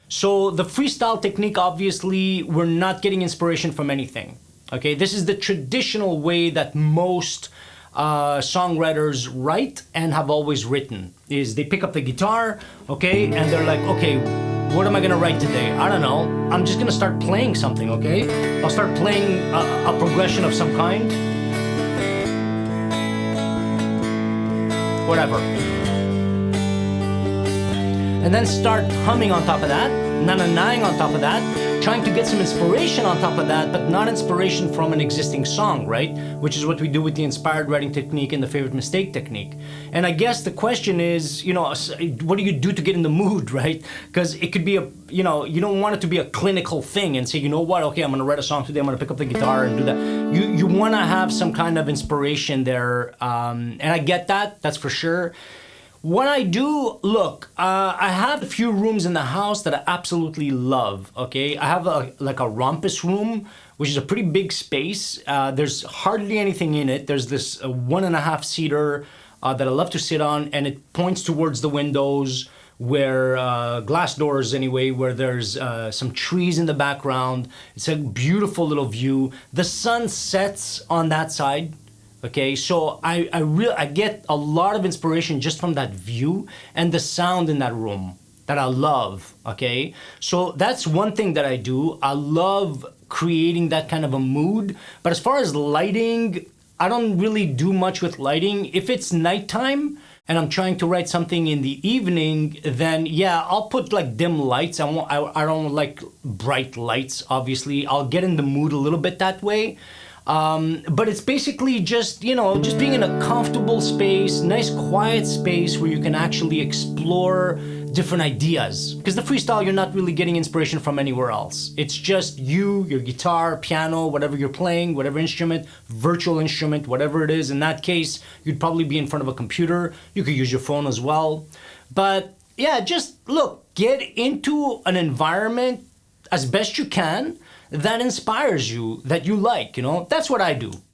So the freestyle technique, obviously, we're not getting inspiration from anything. Okay, this is the traditional way that most songwriters write and have always written, is they pick up the guitar, okay, and they're like, okay, what am I gonna write today? I don't know. I'm just gonna start playing something, okay? I'll start playing a progression of some kind. Whatever. And then start humming on top of that, na-na-naing on top of that, trying to get some inspiration on top of that, but not inspiration from an existing song, right? Which is what we do with the inspired writing technique and the favorite mistake technique. And I guess the question is, you know, what do you do to get in the mood, right? Because it could be you don't want it to be a clinical thing and say, you know what, okay, I'm gonna write a song today, I'm gonna pick up the guitar and do that. You wanna have some kind of inspiration there, and I get that, that's for sure. What I do, look, I have a few rooms in the house that I absolutely love, okay? I have like a rumpus room, which is a pretty big space. There's hardly anything in it. There's this 1.5 seater that I love to sit on, and it points towards the windows where, glass doors anyway, where there's some trees in the background. It's a beautiful little view. The sun sets on that side. Okay, so I get a lot of inspiration just from that view and the sound in that room that I love, okay? So that's one thing that I do. I love creating that kind of a mood. But as far as lighting, I don't really do much with lighting. If it's nighttime and I'm trying to write something in the evening, then yeah, I'll put like dim lights. I don't like bright lights, obviously. I'll get in the mood a little bit that way. But it's basically just, just being in a comfortable space, nice quiet space where you can actually explore different ideas. Because the freestyle, you're not really getting inspiration from anywhere else. It's just you, your guitar, piano, whatever you're playing, whatever instrument, virtual instrument, whatever it is. In that case, you'd probably be in front of a computer. You could use your phone as well. But yeah, just look, get into an environment as best you can that inspires you, that you like, That's what I do.